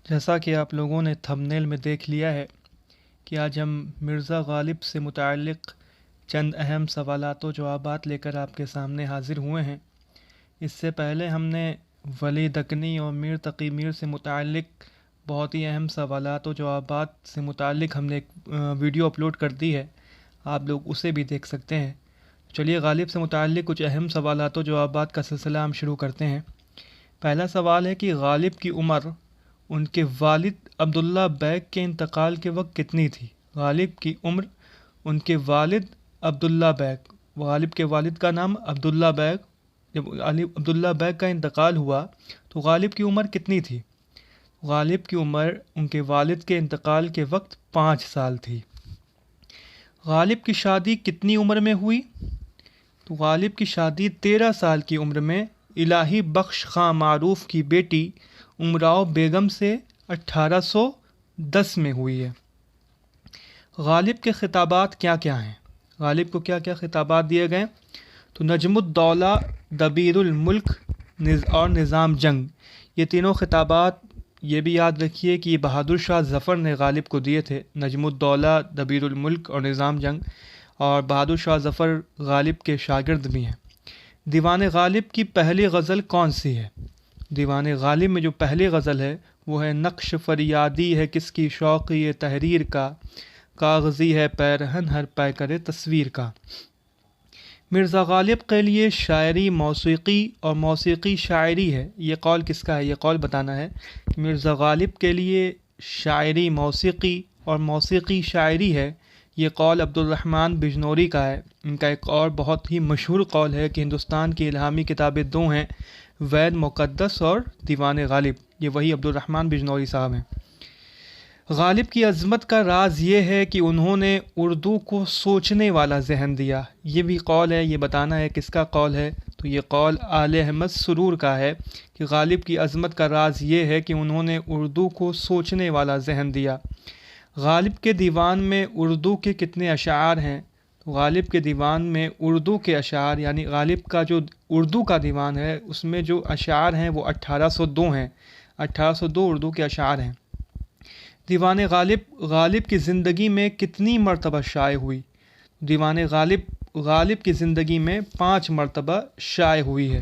جیسا کہ آپ لوگوں نے تھمبنیل میں دیکھ لیا ہے کہ آج ہم مرزا غالب سے متعلق چند اہم سوالات و جوابات لے کر آپ کے سامنے حاضر ہوئے ہیں۔ اس سے پہلے ہم نے ولی دکنی اور میر تقی میر سے متعلق بہت ہی اہم سوالات و جوابات سے متعلق ہم نے ایک ویڈیو اپلوڈ کر دی ہے، آپ لوگ اسے بھی دیکھ سکتے ہیں۔ چلیے غالب سے متعلق کچھ اہم سوالات و جوابات کا سلسلہ ہم شروع کرتے ہیں۔ پہلا سوال ہے کہ غالب کی عمر ان کے والد عبداللہ بیگ کے انتقال کے وقت کتنی تھی؟ غالب کی عمر ان کے والد عبداللہ بیگ، غالب کے والد کا نام عبداللہ بیگ، جب عبداللہ بیگ کا انتقال ہوا تو غالب کی عمر کتنی تھی؟ غالب کی عمر ان کے والد کے انتقال کے وقت 5 سال تھی۔ غالب کی شادی کتنی عمر میں ہوئی؟ تو غالب کی شادی 13 سال کی عمر میں الہی بخش خاں معروف کی بیٹی امراؤ بیگم سے 1810 میں ہوئی ہے۔ غالب کے خطابات کیا کیا ہیں؟ غالب کو کیا کیا خطابات دیے گئے؟ تو نجم الدولہ، دبیر الملک اور نظام جنگ، یہ تینوں خطابات یہ بھی یاد رکھیے کہ یہ بہادر شاہ ظفر نے غالب کو دیے تھے، نجم الدولہ، دبیر الملک اور نظام جنگ، اور بہادر شاہ ظفر غالب کے شاگرد بھی ہیں۔ دیوان غالب کی پہلی غزل کون سی ہے؟ دیوان غالب میں جو پہلی غزل ہے وہ ہے نقش فریادی ہے کس کی شوقی تحریر کا، کاغذی ہے پیرہن ہر پیکر تصویر کا۔ مرزا غالب کے لیے شاعری موسیقی اور موسیقی شاعری ہے، یہ قول کس کا ہے؟ یہ قول بتانا ہے کہ مرزا غالب کے لیے شاعری موسیقی اور موسیقی شاعری ہے، یہ قول عبدالرحمن بجنوری کا ہے۔ ان کا ایک اور بہت ہی مشہور قول ہے کہ ہندوستان کی الہامی کتابیں دو ہیں، وید مقدس اور دیوان غالب، یہ وہی عبدالرحمن بجنوری صاحب ہیں۔ غالب کی عظمت کا راز یہ ہے کہ انہوں نے اردو کو سوچنے والا ذہن دیا، یہ بھی قول ہے، یہ بتانا ہے کس کا قول ہے؟ تو یہ قول آل احمد سرور کا ہے کہ غالب کی عظمت کا راز یہ ہے کہ انہوں نے اردو کو سوچنے والا ذہن دیا۔ غالب کے دیوان میں اردو کے کتنے اشعار ہیں؟ تو غالب کے دیوان میں اردو کے اشعار، یعنی غالب کا جو اردو کا دیوان ہے اس میں جو اشعار ہیں وہ 1802 ہیں، 1802 اردو کے اشعار ہیں۔ دیوان غالب کی زندگی میں کتنی مرتبہ شائع ہوئی؟ دیوان غالب کی زندگی میں 5 مرتبہ شائع ہوئی ہے۔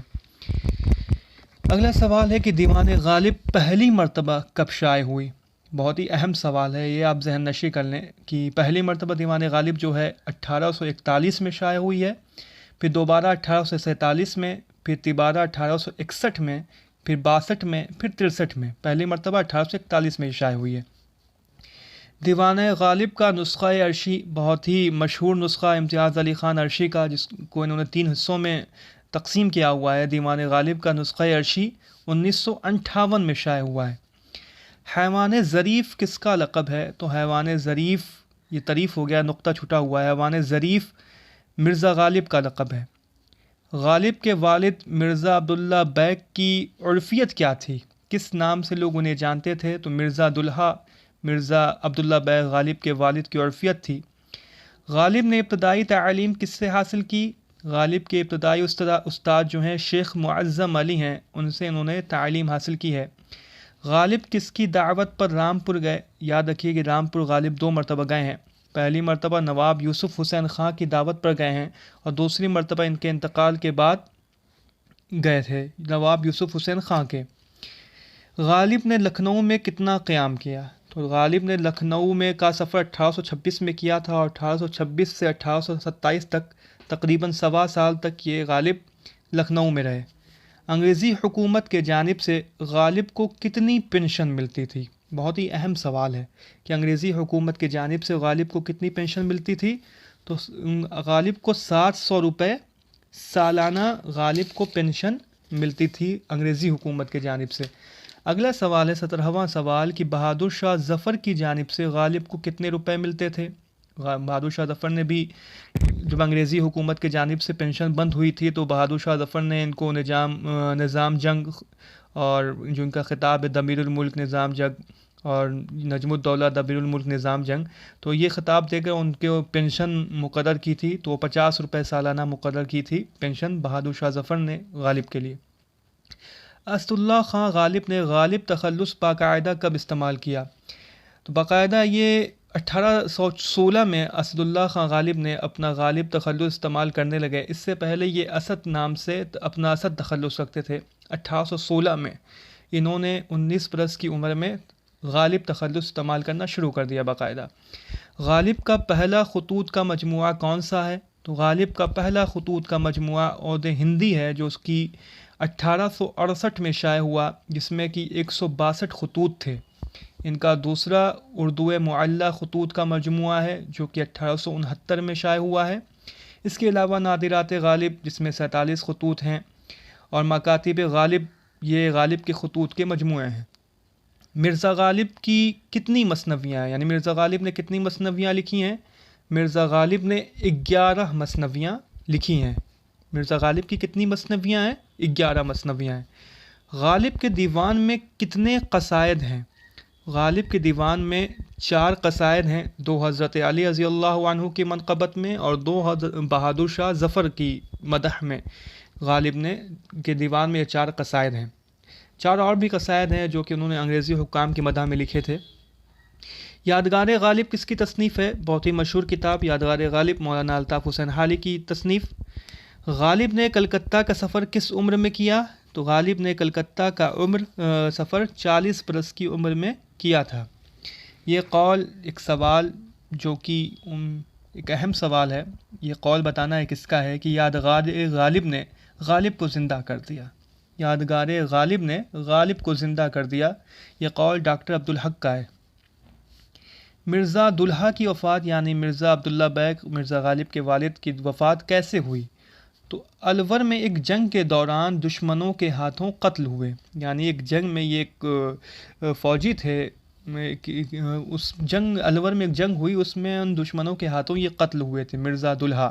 اگلا سوال ہے کہ دیوان غالب پہلی مرتبہ کب شائع ہوئی؟ بہت ہی اہم سوال ہے، یہ آپ ذہن نشی کر لیں کہ پہلی مرتبہ دیوان غالب جو ہے 1841 میں شائع ہوئی ہے، پھر دوبارہ 1847 میں، پھر تیبارہ 1861 میں، پھر 62 میں، پھر 63 میں، پہلی مرتبہ 1841 میں شائع ہوئی ہے۔ دیوان غالب کا نسخہ عرشی، بہت ہی مشہور نسخہ امتیاز علی خان عرشی کا، جس کو انہوں نے 3 حصوں میں تقسیم کیا ہوا ہے۔ دیوان غالب کا نسخہ عرشی 1958 میں شائع ہوا ہے۔ حیوان ظریف کس کا لقب ہے؟ تو حیوان ظریف، یہ طریف ہو گیا، نقطہ چھٹا ہوا ہے، حیوان ظریف مرزا غالب کا لقب ہے۔ غالب کے والد مرزا عبداللہ بیگ کی عرفیت کیا تھی؟ کس نام سے لوگ انہیں جانتے تھے؟ تو مرزا دلہا، مرزا عبداللہ بیگ غالب کے والد کی عرفیت تھی۔ غالب نے ابتدائی تعلیم کس سے حاصل کی؟ غالب کے ابتدائی استاد جو ہیں شیخ معظم علی ہیں، ان سے انہوں نے تعلیم حاصل کی ہے۔ غالب کس کی دعوت پر رامپور گئے؟ یاد رکھیے کہ رامپور غالب 2 مرتبہ گئے ہیں، پہلی مرتبہ نواب یوسف حسین خاں کی دعوت پر گئے ہیں، اور دوسری مرتبہ ان کے انتقال کے بعد گئے تھے نواب یوسف حسین خاں کے۔ غالب نے لکھنؤ میں کتنا قیام کیا؟ تو غالب نے لکھنؤ میں کا سفر 1826 میں کیا تھا، اور 1826 سے 1827 تک تقریباً 1.25 سال تک یہ غالب لکھنؤ میں رہے۔ انگریزی حکومت کے جانب سے غالب کو کتنی پنشن ملتی تھی؟ بہت ہی اہم سوال ہے کہ انگریزی حکومت کی جانب سے غالب کو کتنی پنشن ملتی تھی؟ تو غالب کو 700 روپے سالانہ غالب کو پنشن ملتی تھی انگریزی حکومت کی جانب سے۔ اگلا سوال ہے 17واں سوال کہ بہادر شاہ ظفر کی جانب سے غالب کو کتنے روپے ملتے تھے؟ بہادر شاہ ظفر نے بھی جب انگریزی حکومت کی جانب سے پنشن بند ہوئی تھی تو بہادر شاہ ظفر نے ان کو نظام جنگ، اور جو ان کا خطاب ہے دبیر الملک نظام جنگ اور نجم الدولہ دبیر الملک نظام جنگ، تو یہ خطاب دے کر ان کے پنشن مقرر کی تھی، تو 50 روپے سالانہ مقرر کی تھی پنشن بہادر شاہ ظفر نے غالب کے لیے۔ اسداللہ خان غالب نے غالب تخلص باقاعدہ کب استعمال کیا؟ تو باقاعدہ یہ 1816 میں اسداللہ خان غالب نے اپنا غالب تخلص استعمال کرنے لگے۔ اس سے پہلے یہ اسد نام سے اپنا اسد تخلص رکھتے تھے۔ 1816 میں انہوں نے 19 برس کی عمر میں غالب تخلص استعمال کرنا شروع کر دیا باقاعدہ۔ غالب کا پہلا خطوط کا مجموعہ کون سا ہے؟ تو غالب کا پہلا خطوط کا مجموعہ عود ہندی ہے، جو اس کی 1868 میں شائع ہوا، جس میں کہ 162 خطوط تھے۔ ان کا دوسرا اردو معلیٰ خطوط کا مجموعہ ہے، جو کہ 1869 میں شائع ہوا ہے۔ اس کے علاوہ نادرات غالب، جس میں 47 خطوط ہیں، اور مکاتب غالب، یہ غالب کے خطوط کے مجموعے ہیں۔ مرزا غالب کی کتنی مثنویاں ہیں، یعنی مرزا غالب نے کتنی مثنویاں لکھی ہیں؟ مرزا غالب نے 11 مثنویاں لکھی ہیں۔ مرزا غالب کی کتنی مثنویاں ہیں؟ 11 مثنویاں ہیں۔ غالب کے دیوان میں کتنے قصائد ہیں؟ غالب کے دیوان میں 4 قصائد ہیں، 2 حضرت علی رضی اللہ عنہ کی منقبت میں اور 2 بہادر شاہ ظفر کی مدح میں غالب نے کے دیوان میں یہ 4 قصائد ہیں۔ 4 اور بھی قصائد ہیں جو کہ انہوں نے انگریزی حکام کی مدح میں لکھے تھے۔ یادگار غالب کس کی تصنیف ہے؟ بہت ہی مشہور کتاب یادگار غالب مولانا الطاف حسین حالی کی تصنیف۔ غالب نے کلکتہ کا سفر کس عمر میں کیا؟ تو غالب نے کلکتہ کا سفر 40 برس کی عمر میں کیا تھا۔ یہ قول، ایک سوال جو کہ ایک اہم سوال ہے، یہ قول بتانا ہے کس کا ہے کہ یادگار غالب نے غالب کو زندہ کر دیا۔ یادگار غالب نے غالب کو زندہ کر دیا، یہ قول ڈاکٹر عبدالحق کا ہے۔ مرزا دلہا کی وفات، یعنی مرزا عبداللہ بیگ مرزا غالب کے والد کی وفات کیسے ہوئی؟ تو الور میں ایک جنگ کے دوران دشمنوں کے ہاتھوں قتل ہوئے، یعنی ایک جنگ میں یہ ایک فوجی تھے، اس جنگ الور میں ایک جنگ ہوئی، اس میں ان دشمنوں کے ہاتھوں یہ قتل ہوئے تھے مرزا دلہا۔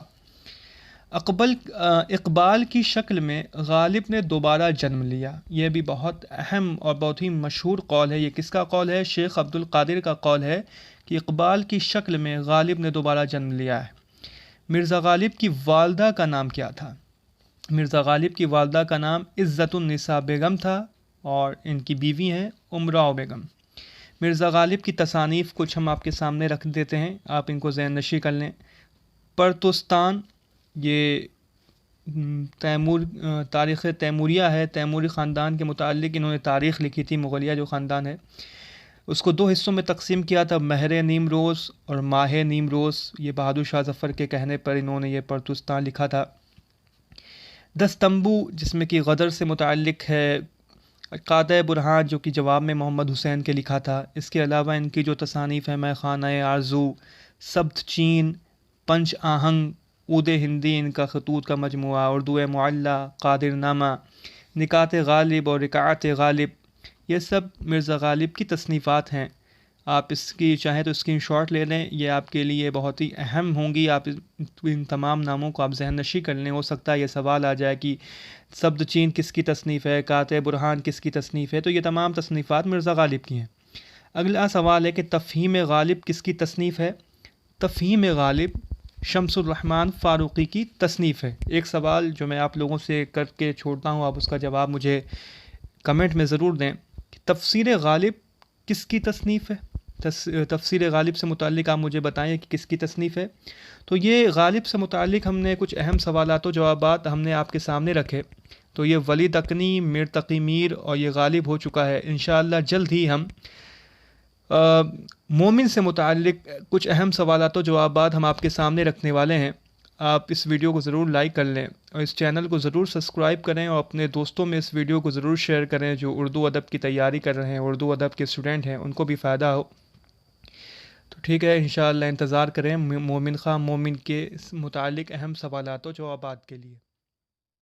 اقبال کی شکل میں غالب نے دوبارہ جنم لیا، یہ بھی بہت اہم اور بہت ہی مشہور قول ہے۔ یہ کس کا قول ہے؟ شیخ عبد القادر کا قول ہے کہ اقبال کی شکل میں غالب نے دوبارہ جنم لیا ہے۔ مرزا غالب کی والدہ کا نام کیا تھا؟ مرزا غالب کی والدہ کا نام عزت النساء بیگم تھا، اور ان کی بیوی ہیں امراؤ بیگم۔ مرزا غالب کی تصانیف کچھ ہم آپ کے سامنے رکھ دیتے ہیں، آپ ان کو ذہن نشی کر لیں۔ پرتوستان، یہ تاریخ تیموریہ ہے، تیموری خاندان کے متعلق انہوں نے تاریخ لکھی تھی، مغلیہ جو خاندان ہے اس کو 2 حصوں میں تقسیم کیا تھا، مہر نیم روز اور ماہ نیم روز۔ یہ بہادر شاہ ظفر کے کہنے پر انہوں نے یہ پرتوستان لکھا تھا۔ دستمبو، جس میں کہ غدر سے متعلق ہے، قاطع برہان جو کہ جواب میں محمد حسین کے لکھا تھا۔ اس کے علاوہ ان کی جو تصانیف ہیں، میں خانہ آرزو، سبت چین، پنچ آہنگ، عود ہندی، ان کا خطوط کا مجموعہ، اردو معلیٰ، قادر نامہ، نکات غالب اور رکعت غالب، یہ سب مرزا غالب کی تصنیفات ہیں۔ آپ اس کی چاہیں تو اسکرین شاٹ لے لیں، یہ آپ کے لیے بہت ہی اہم ہوں گی۔ آپ ان تمام ناموں کو آپ ذہن نشی کر لیں، ہو سکتا ہے یہ سوال آ جائے کہ سبت چین کس کی تصنیف ہے، قاطع برہان کس کی تصنیف ہے، تو یہ تمام تصنیفات مرزا غالب کی ہیں۔ اگلا سوال ہے کہ تفہیم غالب کس کی تصنیف ہے؟ تفہیم غالب شمس الرحمن فاروقی کی تصنیف ہے۔ ایک سوال جو میں آپ لوگوں سے کر کے چھوڑتا ہوں، آپ اس کا جواب مجھے کمنٹ میں ضرور دیں کہ تفسیر غالب کس کی تصنیف ہے؟ تفسیر غالب سے متعلق آپ مجھے بتائیں کہ کس کی تصنیف ہے۔ تو یہ غالب سے متعلق ہم نے کچھ اہم سوالات و جوابات ہم نے آپ کے سامنے رکھے، تو یہ ولی دکنی، میر تقی میر اور یہ غالب ہو چکا ہے۔ انشاءاللہ جلد ہی ہم مومن سے متعلق کچھ اہم سوالات و جوابات ہم آپ کے سامنے رکھنے والے ہیں۔ آپ اس ویڈیو کو ضرور لائک کر لیں اور اس چینل کو ضرور سبسکرائب کریں، اور اپنے دوستوں میں اس ویڈیو کو ضرور شیئر کریں جو اردو ادب کی تیاری کر رہے ہیں، اردو ادب کے اسٹوڈنٹ ہیں، ان کو بھی فائدہ ہو۔ تو ٹھیک ہے، انشاءاللہ انتظار کریں مومن خان مومن کے متعلق اہم سوالات و جوابات کے لیے۔